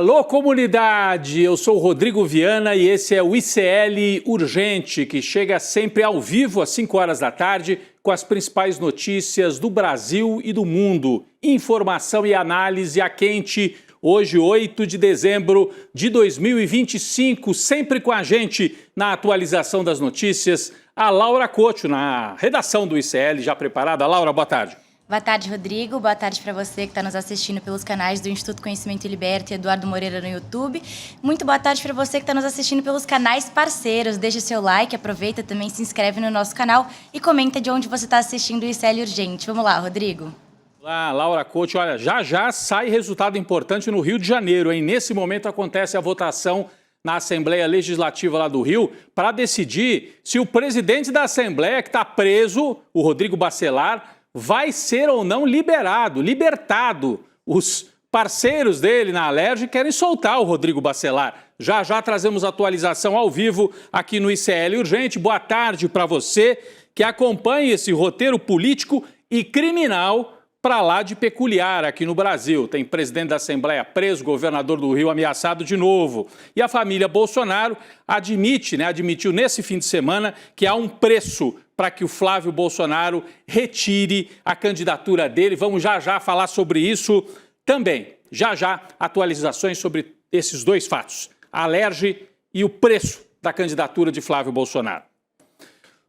Alô, comunidade! Eu sou o Rodrigo Viana e esse é o ICL Urgente, que chega sempre ao vivo às 5 horas da tarde com as principais notícias do Brasil e do mundo. Informação e análise a quente. Hoje, 8 de dezembro de 2025, sempre com a gente na atualização das notícias, a Laura Couto, na redação do ICL, já preparada. Laura, boa tarde. Boa tarde, Rodrigo. Boa tarde para você que está nos assistindo pelos canais do Instituto Conhecimento e Liberta e Eduardo Moreira no YouTube. Muito boa tarde para você que está nos assistindo pelos canais parceiros. Deixe seu like, aproveita também, se inscreve no nosso canal e comenta de onde você está assistindo o ICL Urgente. Vamos lá, Rodrigo. Olá, Laura Couto. Olha, já sai resultado importante no Rio de Janeiro, hein? Nesse momento acontece a votação na Assembleia Legislativa lá do Rio para decidir se o presidente da Assembleia, que está preso, o Rodrigo Bacelar, vai ser ou não libertado. Os parceiros dele na Alerj querem soltar o Rodrigo Bacelar. Já trazemos atualização ao vivo aqui no ICL Urgente. Boa tarde para você que acompanha esse roteiro político e criminal para lá de peculiar aqui no Brasil. Tem presidente da Assembleia preso, governador do Rio ameaçado de novo. E a família Bolsonaro admitiu nesse fim de semana que há um preço para que o Flávio Bolsonaro retire a candidatura dele. Vamos já falar sobre isso também. Já atualizações sobre esses dois fatos, a Alerj e o preço da candidatura de Flávio Bolsonaro.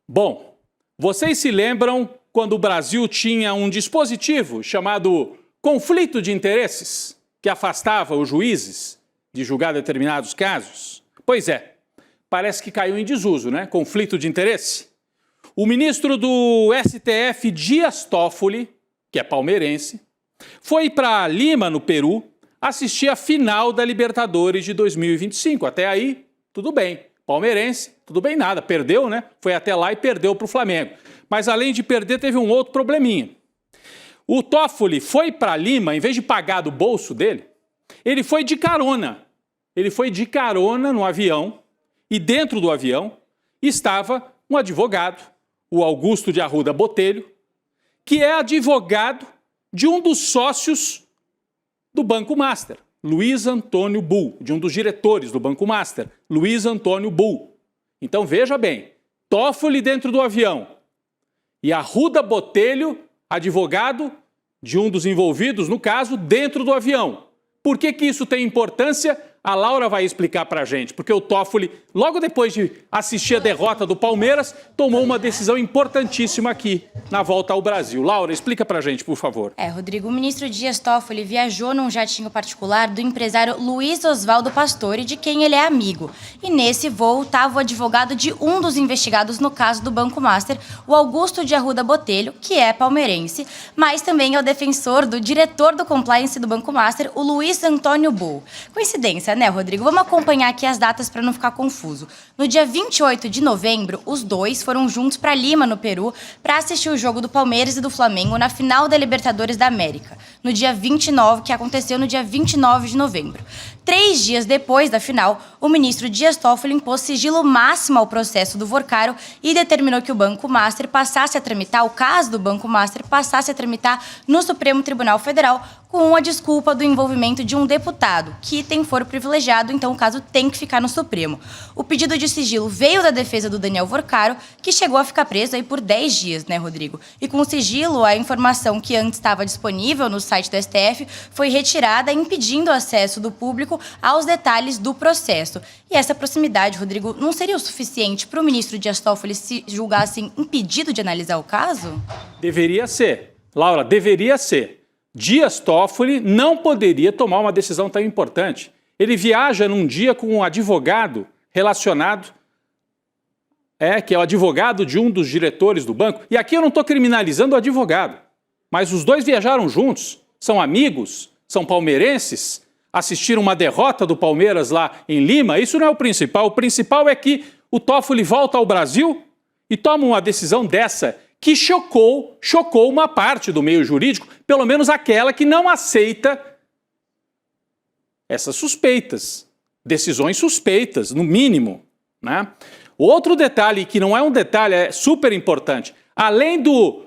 Bom, vocês se lembram quando o Brasil tinha um dispositivo chamado conflito de interesses, que afastava os juízes de julgar determinados casos? Pois é, parece que caiu em desuso, né? Conflito de interesse. O ministro do STF, Dias Toffoli, que é palmeirense, foi para Lima, no Peru, assistir a final da Libertadores de 2025. Até aí, tudo bem. Palmeirense, tudo bem nada. Perdeu, né? Foi até lá e perdeu para o Flamengo. Mas além de perder, teve um outro probleminha. O Toffoli foi para Lima, em vez de pagar do bolso dele, ele foi de carona. Ele foi de carona no avião e dentro do avião estava um advogado, o Augusto de Arruda Botelho, que é advogado de um dos sócios do Banco Master, Luiz Antônio Bull, de um dos diretores do Banco Master, Luiz Antônio Bull. Então veja bem, Toffoli dentro do avião e Arruda Botelho, advogado de um dos envolvidos no caso, dentro do avião. Por que isso tem importância? A Laura vai explicar para a gente, porque o Toffoli, logo depois de assistir a derrota do Palmeiras, tomou uma decisão importantíssima aqui na volta ao Brasil. Laura, explica para a gente, por favor. Rodrigo, o ministro Dias Toffoli viajou num jatinho particular do empresário Luiz Oswaldo Pastore, de quem ele é amigo. E nesse voo estava o advogado de um dos investigados no caso do Banco Master, o Augusto de Arruda Botelho, que é palmeirense, mas também é o defensor do diretor do compliance do Banco Master, o Luiz Antônio Bull. Coincidência, né, Rodrigo? Vamos acompanhar aqui as datas para não ficar confuso. No dia 28 de novembro, os dois foram juntos para Lima, no Peru, para assistir o jogo do Palmeiras e do Flamengo na final da Libertadores da América, no dia 29, que aconteceu no dia 29 de novembro. 3 dias depois da final, o ministro Dias Toffoli impôs sigilo máximo ao processo do Vorcaro e determinou que o Banco Master passasse a tramitar, o caso do Banco Master passasse a tramitar no Supremo Tribunal Federal com a desculpa do envolvimento de um deputado, que tem foro privilegiado, então o caso tem que ficar no Supremo. O pedido de sigilo veio da defesa do Daniel Vorcaro, que chegou a ficar preso aí por 10 dias, né, Rodrigo? E com o sigilo, a informação que antes estava disponível no site do STF foi retirada, impedindo o acesso do público aos detalhes do processo. E essa proximidade, Rodrigo, não seria o suficiente para o ministro Dias Toffoli se julgar assim impedido de analisar o caso? Deveria ser. Laura, deveria ser. Dias Toffoli não poderia tomar uma decisão tão importante. Ele viaja num dia com um advogado relacionado, que é o advogado de um dos diretores do banco. E aqui eu não estou criminalizando o advogado, mas os dois viajaram juntos, são amigos, são palmeirenses, assistiram uma derrota do Palmeiras lá em Lima. Isso não é o principal. O principal é que o Toffoli volta ao Brasil e toma uma decisão dessa, que chocou uma parte do meio jurídico, pelo menos aquela que não aceita essas suspeitas, decisões suspeitas, no mínimo, né? Outro detalhe, que não é um detalhe, é super importante, além do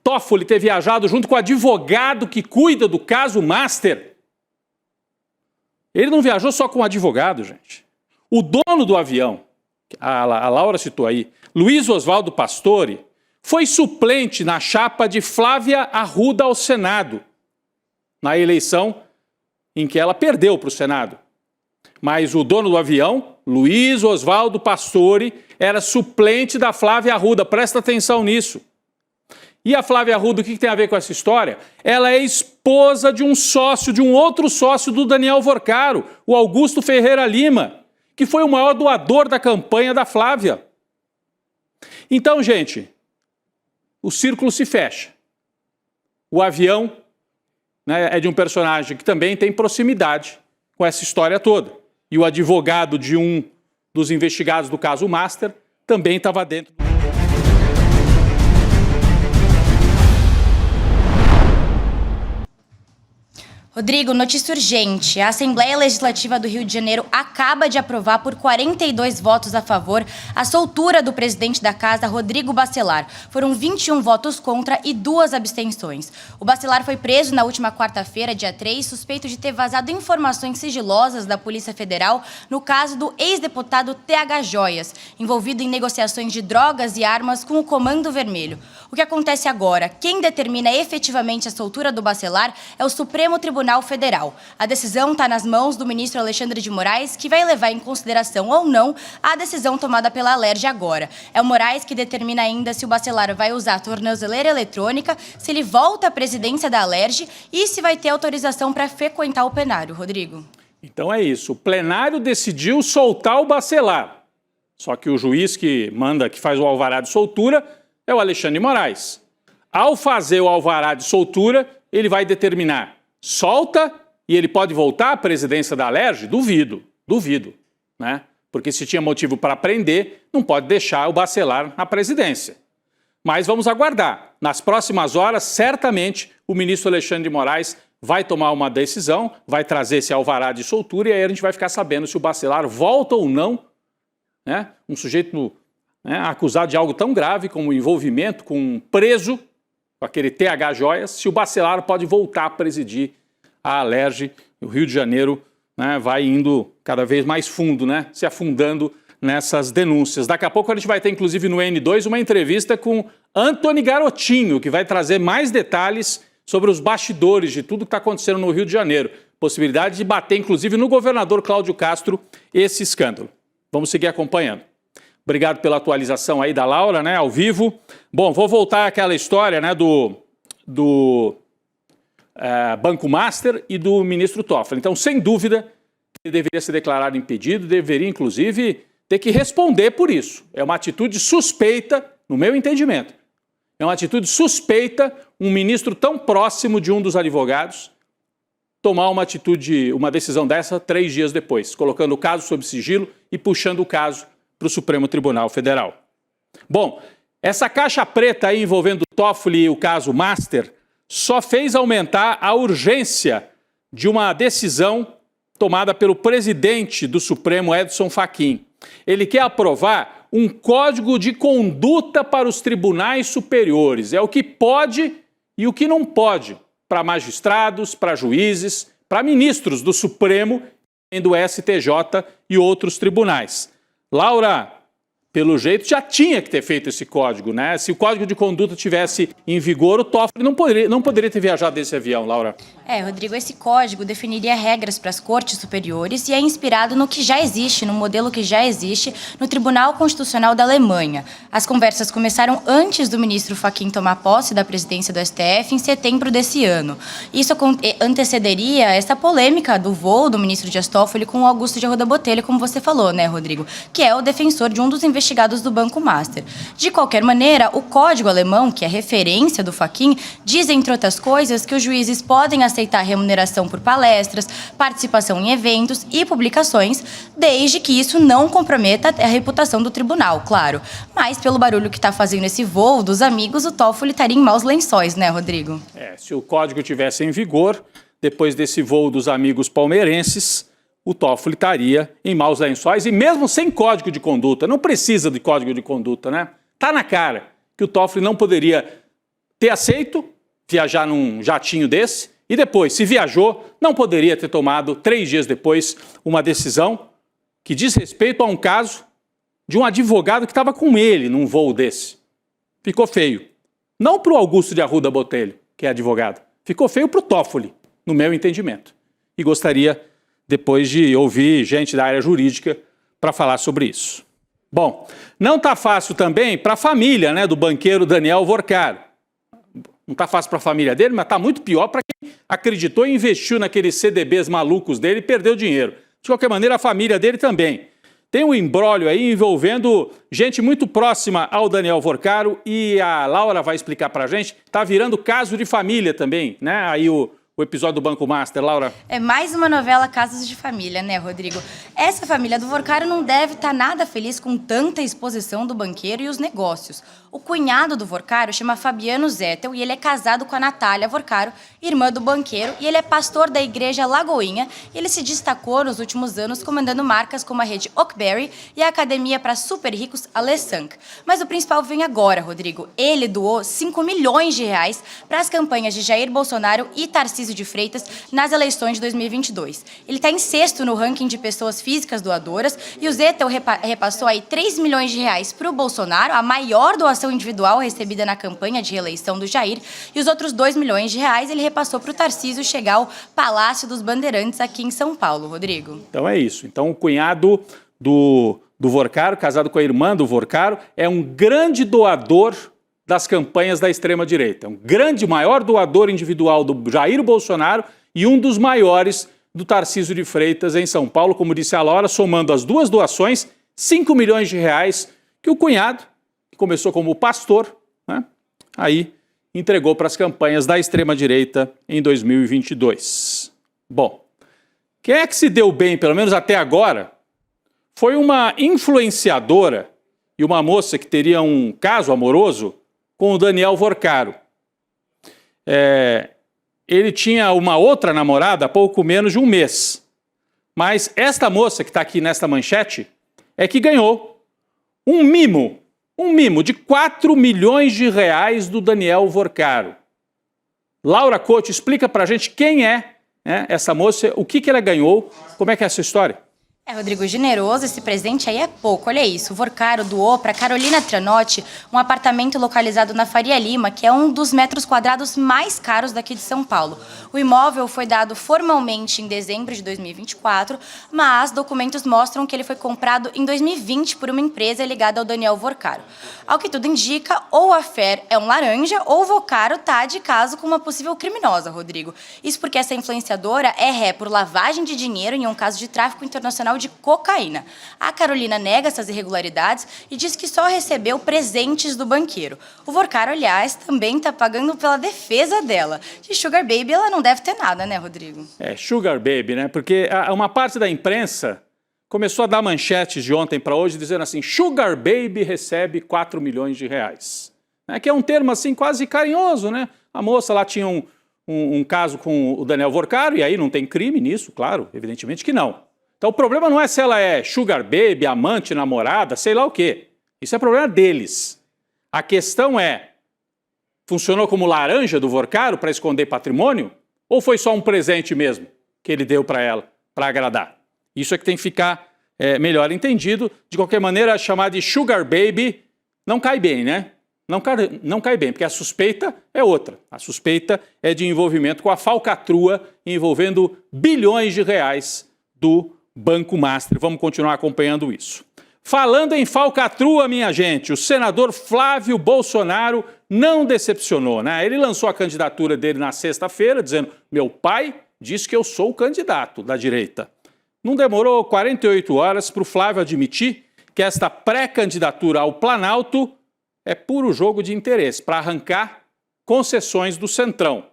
Toffoli ter viajado junto com o advogado que cuida do caso Master, Ele não viajou só com o advogado, gente. O dono do avião, a Laura citou aí, Luiz Oswaldo Pastore, foi suplente na chapa de Flávia Arruda ao Senado, na eleição em que ela perdeu para o Senado. Mas o dono do avião, Luiz Oswaldo Pastore, era suplente da Flávia Arruda. Presta atenção nisso. E a Flávia Arruda, o que tem a ver com essa história? Ela é esposa de um sócio, de um outro sócio do Daniel Vorcaro, o Augusto Ferreira Lima, que foi o maior doador da campanha da Flávia. Então, gente, o círculo se fecha. O avião, né, é de um personagem que também tem proximidade com essa história toda. E o advogado de um dos investigados do caso Master também estava dentro. Rodrigo, notícia urgente. A Assembleia Legislativa do Rio de Janeiro acaba de aprovar por 42 votos a favor a soltura do presidente da casa, Rodrigo Bacelar. Foram 21 votos contra e 2 abstenções. O Bacelar foi preso na última quarta-feira, dia 3, suspeito de ter vazado informações sigilosas da Polícia Federal no caso do ex-deputado TH Joias, envolvido em negociações de drogas e armas com o Comando Vermelho. O que acontece agora? Quem determina efetivamente a soltura do Bacelar é o Supremo Tribunal Federal. A decisão está nas mãos do ministro Alexandre de Moraes, que vai levar em consideração ou não a decisão tomada pela Alerj agora. É o Moraes que determina ainda se o Bacelar vai usar a tornozeleira eletrônica, se ele volta à presidência da Alerj e se vai ter autorização para frequentar o plenário. Rodrigo. Então é isso. O plenário decidiu soltar o Bacelar. Só que o juiz que manda, que faz o alvará de soltura, é o Alexandre de Moraes. Ao fazer o alvará de soltura, ele vai determinar: solta e ele pode voltar à presidência da Alerj? Duvido, né? Porque se tinha motivo para prender, não pode deixar o Bacelar na presidência. Mas vamos aguardar. Nas próximas horas, certamente, o ministro Alexandre de Moraes vai tomar uma decisão, vai trazer esse alvará de soltura e aí a gente vai ficar sabendo se o Bacelar volta ou não, né? Um sujeito, né, acusado de algo tão grave como o envolvimento com um preso, com aquele TH Joias, se o Bacelar pode voltar a presidir a Alerj. O Rio de Janeiro, né, vai indo cada vez mais fundo, né, se afundando nessas denúncias. Daqui a pouco a gente vai ter, inclusive, no N2, uma entrevista com Antony Garotinho, que vai trazer mais detalhes sobre os bastidores de tudo que está acontecendo no Rio de Janeiro. Possibilidade de bater, inclusive, no governador Cláudio Castro esse escândalo. Vamos seguir acompanhando. Obrigado pela atualização aí da Laura, né, ao vivo. Bom, vou voltar àquela história, né, do Banco Master e do ministro Toffoli. Então, sem dúvida, ele deveria ser declarado impedido, deveria, inclusive, ter que responder por isso. É uma atitude suspeita, no meu entendimento. É uma atitude suspeita um ministro tão próximo de um dos advogados tomar uma decisão dessa 3 dias depois, colocando o caso sob sigilo e puxando o caso para o Supremo Tribunal Federal. Bom, essa caixa preta aí envolvendo o Toffoli e o caso Master só fez aumentar a urgência de uma decisão tomada pelo presidente do Supremo, Edson Fachin. Ele quer aprovar um código de conduta para os tribunais superiores. É o que pode e o que não pode para magistrados, para juízes, para ministros do Supremo e do STJ e outros tribunais. Laura, pelo jeito, já tinha que ter feito esse código, né? Se o código de conduta tivesse em vigor, o Toffoli não poderia ter viajado desse avião, Laura. Rodrigo, esse código definiria regras para as cortes superiores e é inspirado no que já existe, no modelo que já existe no Tribunal Constitucional da Alemanha. As conversas começaram antes do ministro Fachin tomar posse da presidência do STF em setembro desse ano. Isso antecederia essa polêmica do voo do ministro Dias Toffoli com o Augusto de Arruda Botelho, como você falou, né, Rodrigo? Que é o defensor de um dos investigados do Banco Master. De qualquer maneira, o código alemão, que é referência do Fachin, diz, entre outras coisas, que os juízes podem aceitar remuneração por palestras, participação em eventos e publicações, desde que isso não comprometa a reputação do tribunal, claro. Mas, pelo barulho que está fazendo esse voo dos amigos, o Toffoli estaria em maus lençóis, né, Rodrigo? Se o código tivesse em vigor, depois desse voo dos amigos palmeirenses, o Toffoli estaria em maus lençóis e mesmo sem código de conduta. Não precisa de código de conduta, né? Tá na cara que o Toffoli não poderia ter aceito viajar num jatinho desse E depois, se viajou, não poderia ter tomado 3 dias depois uma decisão que diz respeito a um caso de um advogado que estava com ele num voo desse. Ficou feio. Não para o Augusto de Arruda Botelho, que é advogado. Ficou feio para o Toffoli, no meu entendimento. E gostaria, depois, de ouvir gente da área jurídica para falar sobre isso. Bom, não está fácil também para a família, né, do banqueiro Daniel Vorcaro. Não está fácil para a família dele, mas está muito pior para quem acreditou e investiu naqueles CDBs malucos dele e perdeu dinheiro. De qualquer maneira, a família dele também. Tem um imbróglio aí envolvendo gente muito próxima ao Daniel Vorcaro e a Laura vai explicar para a gente. Está virando caso de família também, né? Aí o episódio do Banco Master, Laura. É mais uma novela Casos de Família, né, Rodrigo? Essa família do Vorcaro não deve estar nada feliz com tanta exposição do banqueiro e os negócios. O cunhado do Vorcaro chama Fabiano Zettel e ele é casado com a Natália Vorcaro, irmã do banqueiro, e ele é pastor da igreja Lagoinha. E ele se destacou nos últimos anos comandando marcas como a rede Oakberry e a academia para super ricos Alessanc. Mas o principal vem agora, Rodrigo. Ele doou 5 milhões de reais para as campanhas de Jair Bolsonaro e Tarcísio de Freitas nas eleições de 2022. Ele está em 6º no ranking de pessoas físicas doadoras e o Zettel repassou aí 3 milhões de reais para o Bolsonaro, a maior doação individual recebida na campanha de reeleição do Jair, e os outros 2 milhões de reais ele repassou para o Tarcísio chegar ao Palácio dos Bandeirantes aqui em São Paulo, Rodrigo. Então é isso. Então o cunhado do Vorcaro, casado com a irmã do Vorcaro, é um grande doador das campanhas da extrema-direita. Um grande, maior doador individual do Jair Bolsonaro e um dos maiores do Tarcísio de Freitas em São Paulo, como disse a Laura, somando as duas doações, 5 milhões de reais que o cunhado, que começou como pastor, né, aí entregou para as campanhas da extrema-direita em 2022. Bom, quem é que se deu bem, pelo menos até agora, foi uma influenciadora e uma moça que teria um caso amoroso com o Daniel Vorcaro. Ele tinha uma outra namorada há pouco menos de um mês. Mas esta moça que está aqui nesta manchete é que ganhou um mimo de 4 milhões de reais do Daniel Vorcaro. Laura Couto, explica para a gente quem é, né, essa moça, o que ela ganhou, como é que é essa história? Rodrigo, generoso, esse presente aí é pouco, olha isso. O Vorcaro doou para Carolina Tranotti um apartamento localizado na Faria Lima, que é um dos metros quadrados mais caros daqui de São Paulo. O imóvel foi dado formalmente em dezembro de 2024, mas documentos mostram que ele foi comprado em 2020 por uma empresa ligada ao Daniel Vorcaro. Ao que tudo indica, ou a Fer é um laranja, ou o Vorcaro tá de caso com uma possível criminosa, Rodrigo. Isso porque essa influenciadora é ré por lavagem de dinheiro em um caso de tráfico internacional de cocaína. A Carolina nega essas irregularidades e diz que só recebeu presentes do banqueiro. O Vorcaro, aliás, também está pagando pela defesa dela. De Sugar Baby ela não deve ter nada, né, Rodrigo? Sugar Baby, né? Porque uma parte da imprensa começou a dar manchetes de ontem para hoje dizendo assim, Sugar Baby recebe 4 milhões de reais. Que é um termo assim quase carinhoso, né? A moça lá tinha um caso com o Daniel Vorcaro e aí não tem crime nisso, claro, evidentemente que não. Então o problema não é se ela é sugar baby, amante, namorada, sei lá o quê. Isso é problema deles. A questão é, funcionou como laranja do Vorcaro para esconder patrimônio? Ou foi só um presente mesmo que ele deu para ela, para agradar? Isso é que tem que ficar melhor entendido. De qualquer maneira, chamar de sugar baby não cai bem, né? Não cai bem, porque a suspeita é outra. A suspeita é de envolvimento com a falcatrua envolvendo bilhões de reais do Banco Master. Vamos continuar acompanhando isso. Falando em falcatrua, minha gente, o senador Flávio Bolsonaro não decepcionou, né? Ele lançou a candidatura dele na sexta-feira, dizendo, meu pai disse que eu sou o candidato da direita. Não demorou 48 horas para o Flávio admitir que esta pré-candidatura ao Planalto é puro jogo de interesse, para arrancar concessões do Centrão.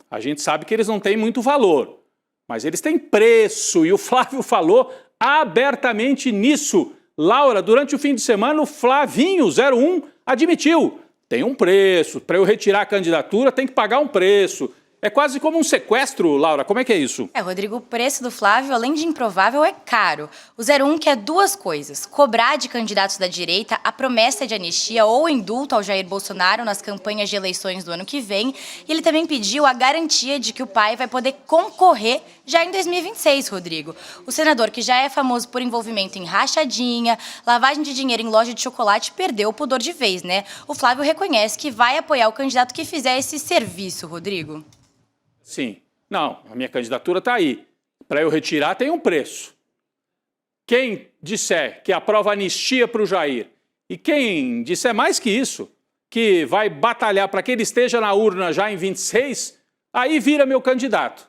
A gente sabe que eles não têm muito valor, mas eles têm preço, e o Flávio falou abertamente nisso. Laura, durante o fim de semana, o Flavinho 01 admitiu, tem um preço, para eu retirar a candidatura tem que pagar um preço. É quase como um sequestro, Laura. Como é que é isso? Rodrigo, o preço do Flávio, além de improvável, é caro. O 01 quer duas coisas: cobrar de candidatos da direita a promessa de anistia ou indulto ao Jair Bolsonaro nas campanhas de eleições do ano que vem. E ele também pediu a garantia de que o pai vai poder concorrer já em 2026, Rodrigo. O senador, que já é famoso por envolvimento em rachadinha, lavagem de dinheiro em loja de chocolate, perdeu o pudor de vez, né? O Flávio reconhece que vai apoiar o candidato que fizer esse serviço, Rodrigo. Sim. Não, a minha candidatura está aí. Para eu retirar tem um preço. Quem disser que aprova anistia para o Jair e quem disser mais que isso, que vai batalhar para que ele esteja na urna já em 26, aí vira meu candidato.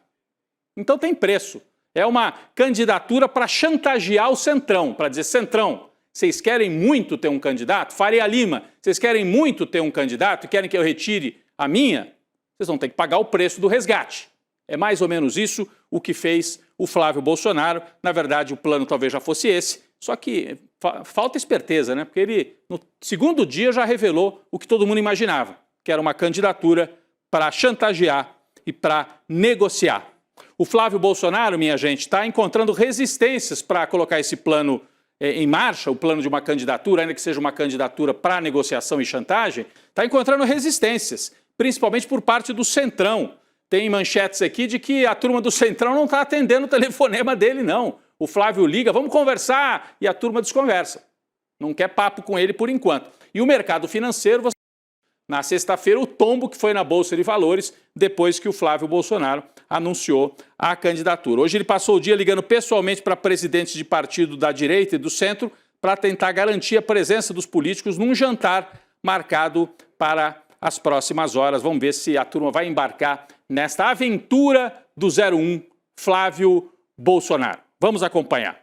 Então tem preço. É uma candidatura para chantagear o Centrão, para dizer: Centrão, vocês querem muito ter um candidato? Faria Lima, vocês querem muito ter um candidato e querem que eu retire a minha? Vocês vão ter que pagar o preço do resgate. É mais ou menos isso o que fez o Flávio Bolsonaro. Na verdade, o plano talvez já fosse esse, só que falta esperteza, né? Porque ele, no segundo dia, já revelou o que todo mundo imaginava, que era uma candidatura para chantagear e para negociar. O Flávio Bolsonaro, minha gente, está encontrando resistências para colocar esse plano em marcha, o plano de uma candidatura, ainda que seja uma candidatura para negociação e chantagem, está encontrando resistências, principalmente por parte do Centrão. Tem manchetes aqui de que a turma do Centrão não está atendendo o telefonema dele, não. O Flávio liga, vamos conversar, e a turma desconversa. Não quer papo com ele por enquanto. E o mercado financeiro, na sexta-feira, o tombo que foi na Bolsa de Valores, depois que o Flávio Bolsonaro anunciou a candidatura. Hoje ele passou o dia ligando pessoalmente para presidentes de partido da direita e do centro para tentar garantir a presença dos políticos num jantar marcado para as próximas horas. Vamos ver se a turma vai embarcar nesta aventura do 01 Flávio Bolsonaro. Vamos acompanhar.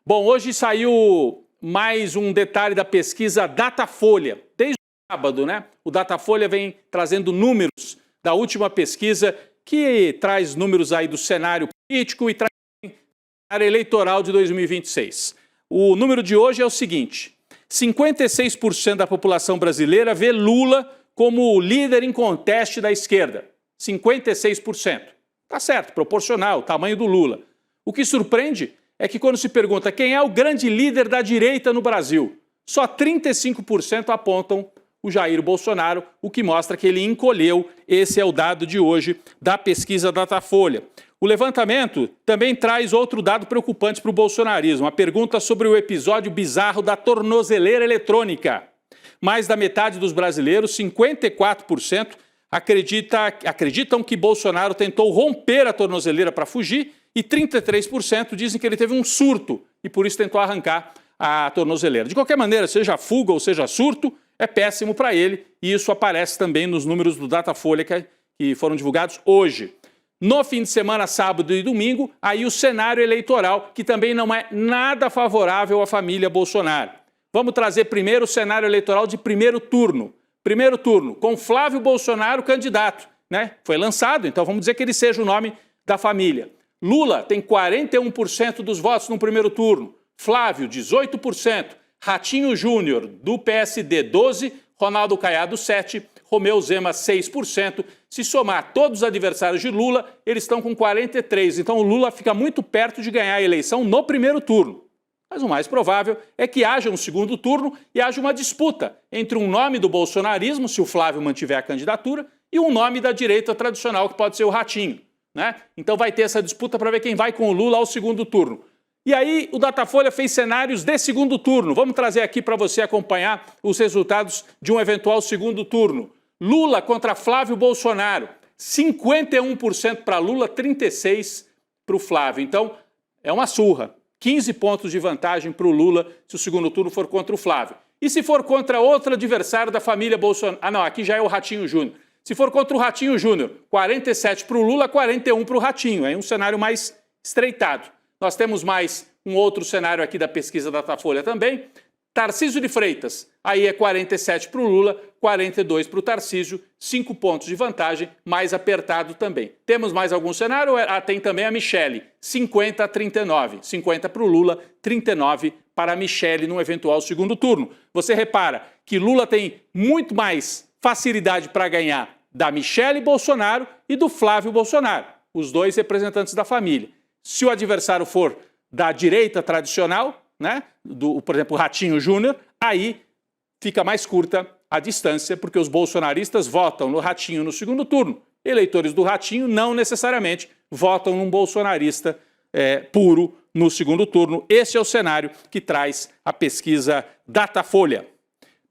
Bom, hoje saiu mais um detalhe da pesquisa Datafolha. Desde o sábado, né? O Datafolha vem trazendo números da última pesquisa, que traz números aí do cenário político e traz o cenário eleitoral de 2026. O número de hoje é o seguinte: 56% da população brasileira vê Lula como o líder inconteste da esquerda. 56%. Tá certo, proporcional, o tamanho do Lula. O que surpreende é que quando se pergunta quem é o grande líder da direita no Brasil, só 35% apontam o Jair Bolsonaro, o que mostra que ele encolheu. Esse é o dado de hoje da pesquisa Datafolha. O levantamento também traz outro dado preocupante para o bolsonarismo, a pergunta sobre o episódio bizarro da tornozeleira eletrônica. Mais da metade dos brasileiros, 54%, acreditam que Bolsonaro tentou romper a tornozeleira para fugir e 33% dizem que ele teve um surto e por isso tentou arrancar a tornozeleira. De qualquer maneira, seja fuga ou seja surto, é péssimo para ele e isso aparece também nos números do Datafolha que foram divulgados hoje. No fim de semana, sábado e domingo, aí o cenário eleitoral, que também não é nada favorável à família Bolsonaro. Vamos trazer primeiro o cenário eleitoral de primeiro turno. Primeiro turno, com Flávio Bolsonaro candidato, né? Foi lançado, então vamos dizer que ele seja o nome da família. Lula tem 41% dos votos no primeiro turno. Flávio, 18%. Ratinho Júnior, do PSD, 12%. Ronaldo Caiado, 7%. Romeu Zema, 6%. Se somar todos os adversários de Lula, eles estão com 43%. Então o Lula fica muito perto de ganhar a eleição no primeiro turno. Mas o mais provável é que haja um segundo turno e haja uma disputa entre um nome do bolsonarismo, se o Flávio mantiver a candidatura, e um nome da direita tradicional, que pode ser o Ratinho, né? Então vai ter essa disputa para ver quem vai com o Lula ao segundo turno. E aí o Datafolha fez cenários de segundo turno. Vamos trazer aqui para você acompanhar os resultados de um eventual segundo turno. Lula contra Flávio Bolsonaro. 51% para Lula, 36% para o Flávio. Então é uma surra. 15 pontos de vantagem para o Lula se o segundo turno for contra o Flávio. E se for contra outro adversário da família Bolsonaro... Ah, não, aqui já é o Ratinho Júnior. Se for contra o Ratinho Júnior, 47 para o Lula, 41 para o Ratinho. É um cenário mais estreitado. Nós temos mais um outro cenário aqui da pesquisa da Datafolha também. Tarcísio de Freitas, aí é 47 para o Lula, 42 para o Tarcísio, 5 pontos de vantagem, mais apertado também. Temos mais algum cenário? Tem também a Michele, 50 a 39. 50 para o Lula, 39 para a Michele no eventual segundo turno. Você repara que Lula tem muito mais facilidade para ganhar da Michele Bolsonaro e do Flávio Bolsonaro, os dois representantes da família. Se o adversário for da direita tradicional, né, por exemplo, o Ratinho Júnior, aí fica mais curta a distância, porque os bolsonaristas votam no Ratinho no segundo turno. Eleitores do Ratinho não necessariamente votam num bolsonarista puro no segundo turno. Esse é o cenário que traz a pesquisa Datafolha.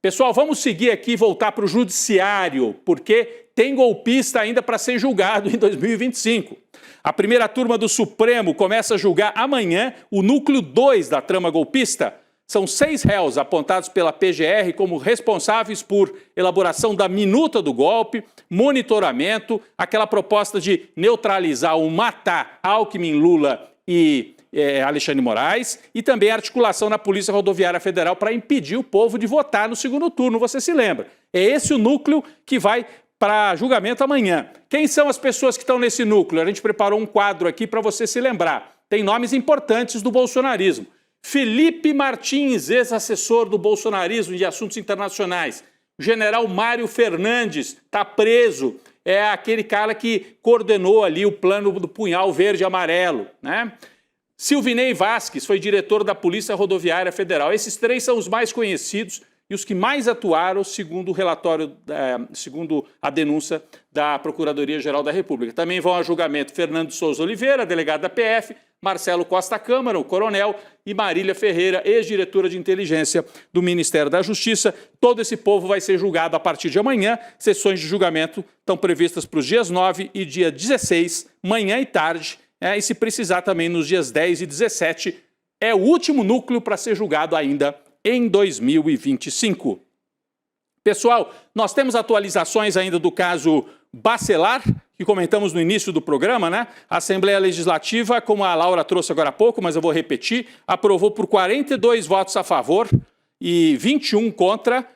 Pessoal, vamos seguir aqui e voltar para o judiciário, porque tem golpista ainda para ser julgado em 2025. A primeira turma do Supremo começa a julgar amanhã o núcleo 2 da trama golpista. São 6 réus apontados pela PGR como responsáveis por elaboração da minuta do golpe, monitoramento, aquela proposta de neutralizar ou matar Alckmin, Lula e Alexandre Moraes, e também a articulação na Polícia Rodoviária Federal para impedir o povo de votar no segundo turno, você se lembra. É esse o núcleo que vai para julgamento amanhã. Quem são as pessoas que estão nesse núcleo? A gente preparou um quadro aqui para você se lembrar. Tem nomes importantes do bolsonarismo. Felipe Martins, ex-assessor do bolsonarismo de assuntos internacionais. O general Mário Fernandes está preso. É aquele cara que coordenou ali o plano do punhal verde e amarelo, né? Silvinei Vasquez foi diretor da Polícia Rodoviária Federal. Esses 3 são os mais conhecidos e os que mais atuaram, segundo o relatório, segundo a denúncia da Procuradoria-Geral da República. Também vão a julgamento Fernando Souza Oliveira, delegado da PF, Marcelo Costa Câmara, o coronel, e Marília Ferreira, ex-diretora de inteligência do Ministério da Justiça. Todo esse povo vai ser julgado a partir de amanhã. Sessões de julgamento estão previstas para os dias 9 e dia 16, manhã e tarde. E se precisar também nos dias 10 e 17, é o último núcleo para ser julgado ainda em 2025. Pessoal, nós temos atualizações ainda do caso Bacelar, que comentamos no início do programa, né? A Assembleia Legislativa, como a Laura trouxe agora há pouco, mas eu vou repetir, aprovou por 42 votos a favor e 21 contra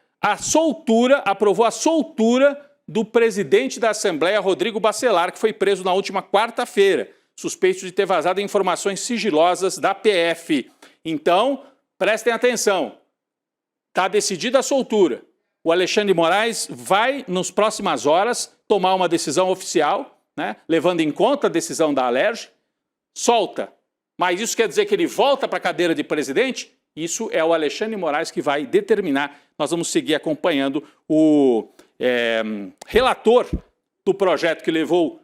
aprovou a soltura do presidente da Assembleia, Rodrigo Bacelar, que foi preso na última quarta-feira, suspeito de ter vazado informações sigilosas da PF. Então, prestem atenção, está decidida a soltura. O Alexandre Moraes vai, nas próximas horas, tomar uma decisão oficial, né, levando em conta a decisão da Alerj, solta. Mas isso quer dizer que ele volta para a cadeira de presidente? Isso é o Alexandre Moraes que vai determinar. Nós vamos seguir acompanhando o relator do projeto que levou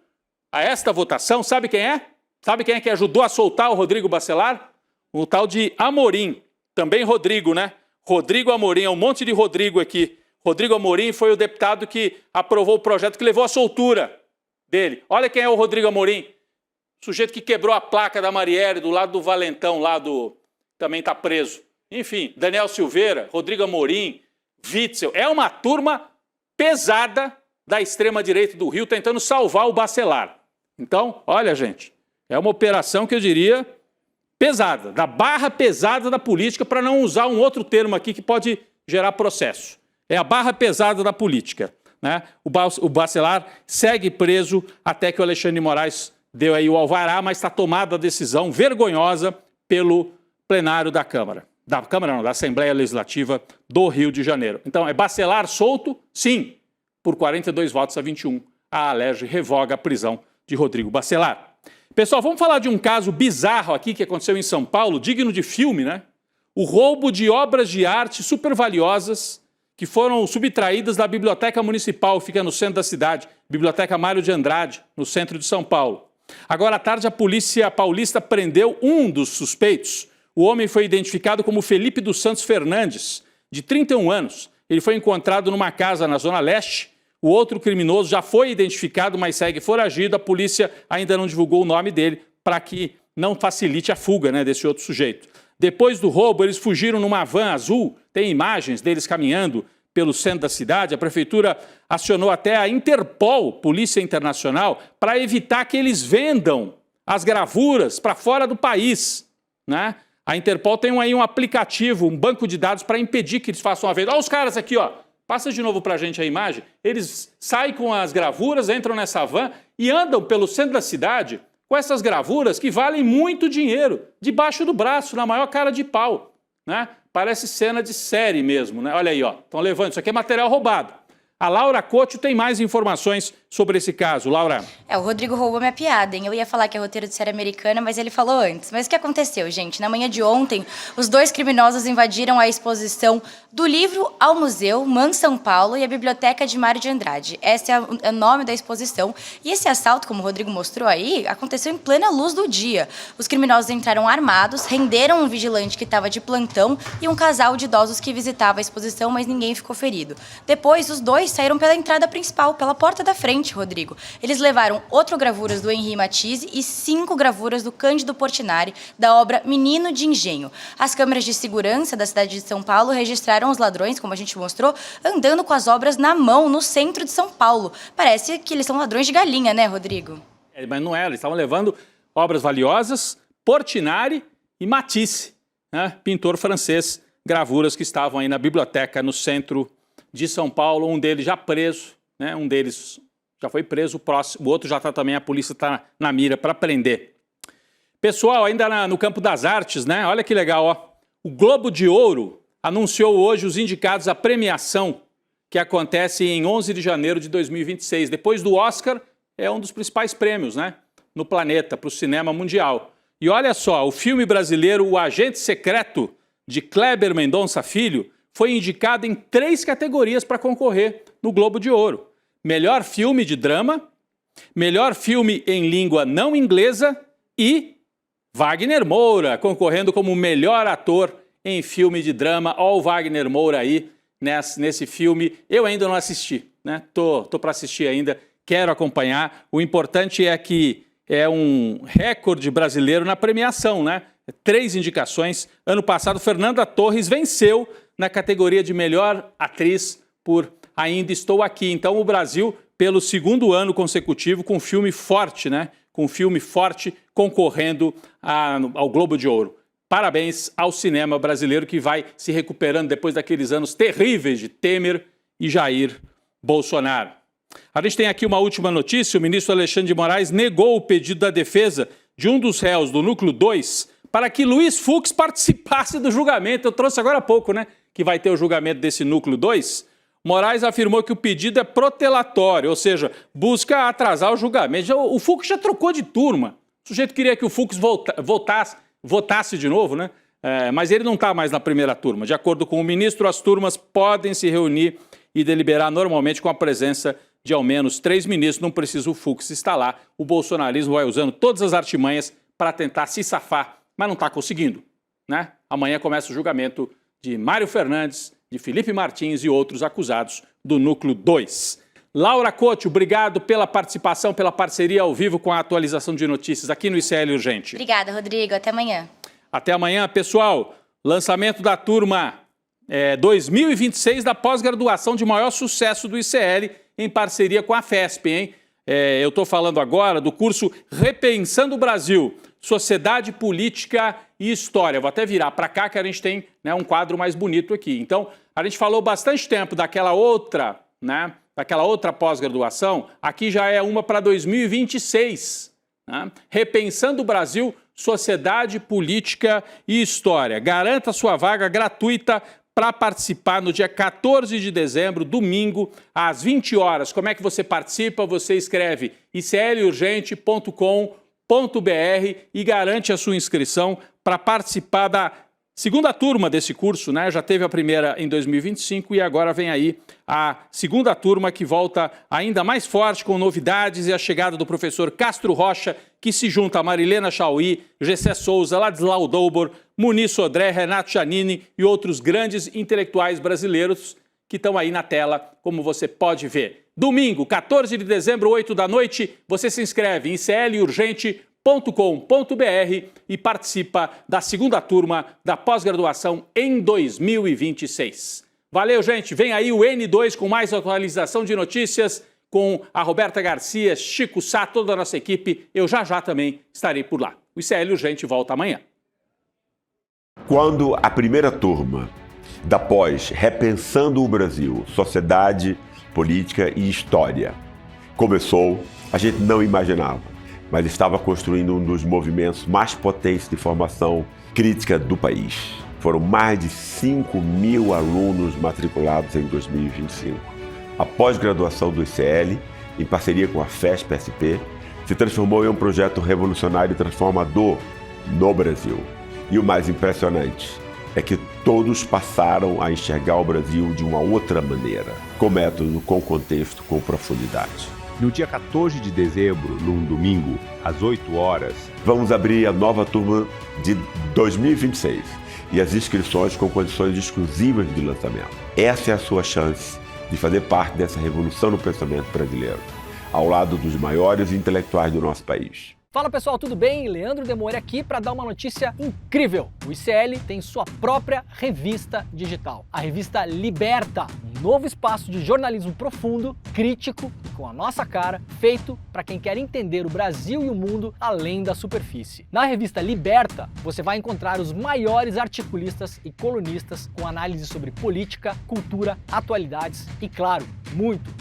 a esta votação. Sabe quem é? Sabe quem é que ajudou a soltar o Rodrigo Bacelar? O tal de Amorim. Também Rodrigo, né? Rodrigo Amorim, é um monte de Rodrigo aqui. Rodrigo Amorim foi o deputado que aprovou o projeto que levou à soltura dele. Olha quem é o Rodrigo Amorim. Sujeito que quebrou a placa da Marielle do lado do Valentão, também está preso. Enfim, Daniel Silveira, Rodrigo Amorim, Witzel. É uma turma pesada da extrema-direita do Rio tentando salvar o Bacelar. Então, olha, gente, é uma operação que eu diria pesada, da barra pesada da política, para não usar um outro termo aqui que pode gerar processo. É a barra pesada da política, né? O Bacelar segue preso até que o Alexandre Moraes deu aí o alvará, mas está tomada a decisão vergonhosa pelo plenário da Câmara. Da Câmara não, da Assembleia Legislativa do Rio de Janeiro. Então, é Bacelar solto? Sim, por 42 votos a 21. A Alerj revoga a prisão de Rodrigo Bacelar. Pessoal, vamos falar de um caso bizarro aqui que aconteceu em São Paulo, digno de filme, né? O roubo de obras de arte super valiosas que foram subtraídas da Biblioteca Municipal, fica no centro da cidade, Biblioteca Mário de Andrade, no centro de São Paulo. Agora à tarde, a polícia paulista prendeu um dos suspeitos. O homem foi identificado como Felipe dos Santos Fernandes, de 31 anos. Ele foi encontrado numa casa na Zona Leste. O outro criminoso já foi identificado, mas segue foragido. A polícia ainda não divulgou o nome dele para que não facilite a fuga, né, desse outro sujeito. Depois do roubo, eles fugiram numa van azul. Tem imagens deles caminhando pelo centro da cidade. A prefeitura acionou até a Interpol, Polícia Internacional, para evitar que eles vendam as gravuras para fora do país, né? A Interpol tem aí um aplicativo, um banco de dados para impedir que eles façam a venda. Olha os caras aqui, ó. Passa de novo para a gente a imagem. Eles saem com as gravuras, entram nessa van e andam pelo centro da cidade com essas gravuras que valem muito dinheiro, debaixo do braço, na maior cara de pau, né? Parece cena de série mesmo, né? Olha aí, ó. Estão levando. Isso aqui é material roubado. A Laura Couto tem mais informações sobre esse caso. Laura. O Rodrigo roubou minha piada, hein? Eu ia falar que é roteiro de série americana, mas ele falou antes. Mas o que aconteceu, gente? Na manhã de ontem, os dois criminosos invadiram a exposição do livro ao Museu MAN São Paulo e a Biblioteca de Mário de Andrade. Esse é o nome da exposição. E esse assalto, como o Rodrigo mostrou aí, aconteceu em plena luz do dia. Os criminosos entraram armados, renderam um vigilante que estava de plantão e um casal de idosos que visitava a exposição, mas ninguém ficou ferido. Depois, os dois saíram pela entrada principal, pela porta da frente, Rodrigo. Eles levaram 8 gravuras do Henri Matisse e 5 gravuras do Cândido Portinari, da obra Menino de Engenho. As câmeras de segurança da cidade de São Paulo registraram os ladrões, como a gente mostrou, andando com as obras na mão, no centro de São Paulo. Parece que eles são ladrões de galinha, né, Rodrigo? Mas não é, eles estavam levando obras valiosas, Portinari e Matisse, né? Pintor francês, gravuras que estavam aí na biblioteca no centro de São Paulo, um deles já preso, né? Um deles já foi preso, o outro já está também, a polícia está na mira para prender. Pessoal, ainda no campo das artes, né? Olha que legal, ó. O Globo de Ouro anunciou hoje os indicados à premiação que acontece em 11 de janeiro de 2026. Depois do Oscar, é um dos principais prêmios, né? No planeta, para o cinema mundial. E olha só, o filme brasileiro O Agente Secreto, de Kleber Mendonça Filho, foi indicado em 3 categorias para concorrer no Globo de Ouro. Melhor filme de drama, melhor filme em língua não inglesa e Wagner Moura, concorrendo como melhor ator em filme de drama. Ó, o Wagner Moura aí nesse filme. Eu ainda não assisti, né? Tô para assistir ainda, quero acompanhar. O importante é que é um recorde brasileiro na premiação, né? 3 indicações. Ano passado, Fernanda Torres venceu na categoria de melhor atriz por Ainda Estou Aqui. Então, o Brasil, pelo 2º ano consecutivo, com um filme forte, né? Com um filme forte concorrendo ao Globo de Ouro. Parabéns ao cinema brasileiro que vai se recuperando depois daqueles anos terríveis de Temer e Jair Bolsonaro. A gente tem aqui uma última notícia. O ministro Alexandre de Moraes negou o pedido da defesa de um dos réus do Núcleo 2 para que Luiz Fux participasse do julgamento. Eu trouxe agora há pouco, né? Que vai ter o julgamento desse Núcleo 2. Moraes afirmou que o pedido é protelatório, ou seja, busca atrasar o julgamento. O Fux já trocou de turma. O sujeito queria que o Fux votasse de novo, né? Mas ele não está mais na primeira turma. De acordo com o ministro, as turmas podem se reunir e deliberar normalmente com a presença de ao menos 3 ministros. Não precisa o Fux estar lá. O bolsonarismo vai usando todas as artimanhas para tentar se safar, mas não está conseguindo, né? Amanhã começa o julgamento de Mário Fernandes, de Felipe Martins e outros acusados do Núcleo 2. Laura Couto, obrigado pela participação, pela parceria ao vivo com a atualização de notícias aqui no ICL Urgente. Obrigada, Rodrigo. Até amanhã. Até amanhã, pessoal. Lançamento da turma 2026 da pós-graduação de maior sucesso do ICL, em parceria com a FESP, hein? Eu estou falando agora do curso Repensando o Brasil, Sociedade, Política e História. Vou até virar para cá que a gente tem, né, um quadro mais bonito aqui. Então, a gente falou bastante tempo daquela outra, né, pós-graduação. Aqui já é uma para 2026. Né? Repensando o Brasil, Sociedade, Política e História. Garanta sua vaga gratuita para participar no dia 14 de dezembro, domingo, às 20 horas. Como é que você participa? Você escreve iclurgente.com.br e garante a sua inscrição para participar da segunda turma desse curso, né? Já teve a primeira em 2025 e agora vem aí a segunda turma que volta ainda mais forte com novidades e a chegada do professor Castro Rocha, que se junta a Marilena Chauí, Gessé Souza, Ladislau Dobor, Muniz Sodré, Renato Giannini e outros grandes intelectuais brasileiros que estão aí na tela, como você pode ver. Domingo, 14 de dezembro, 8 da noite, você se inscreve em iclurgente.com.br e participa da segunda turma da pós-graduação em 2026. Valeu, gente. Vem aí o N2 com mais atualização de notícias com a Roberta Garcia, Chico Sá, toda a nossa equipe. Eu já também estarei por lá. O ICL Urgente volta amanhã. Quando a primeira turma da pós Repensando o Brasil, Sociedade, Política e História começou, a gente não imaginava, mas estava construindo um dos movimentos mais potentes de formação crítica do país. Foram mais de 5.000 alunos matriculados em 2025. A pós-graduação do ICL, em parceria com a FESP-SP, se transformou em um projeto revolucionário e transformador no Brasil. E o mais impressionante é que todos passaram a enxergar o Brasil de uma outra maneira, com método, com contexto, com profundidade. No dia 14 de dezembro, num domingo, às 8 horas, vamos abrir a nova turma de 2026 e as inscrições com condições exclusivas de lançamento. Essa é a sua chance de fazer parte dessa revolução no pensamento brasileiro, ao lado dos maiores intelectuais do nosso país. Fala pessoal, tudo bem? Leandro Demore aqui para dar uma notícia incrível. O ICL tem sua própria revista digital, a revista Liberta, um novo espaço de jornalismo profundo, crítico, com a nossa cara, feito para quem quer entender o Brasil e o mundo além da superfície. Na revista Liberta, você vai encontrar os maiores articulistas e colunistas com análise sobre política, cultura, atualidades e, claro, muito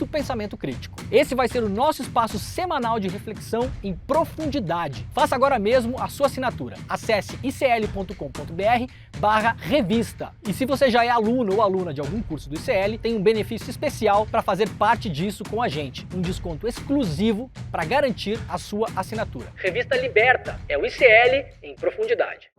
pensamento crítico. Esse vai ser o nosso espaço semanal de reflexão em profundidade. Faça agora mesmo a sua assinatura. Acesse icl.com.br/revista. E se você já é aluno ou aluna de algum curso do ICL, tem um benefício especial para fazer parte disso com a gente. Um desconto exclusivo para garantir a sua assinatura. Revista Liberta é o ICL em profundidade.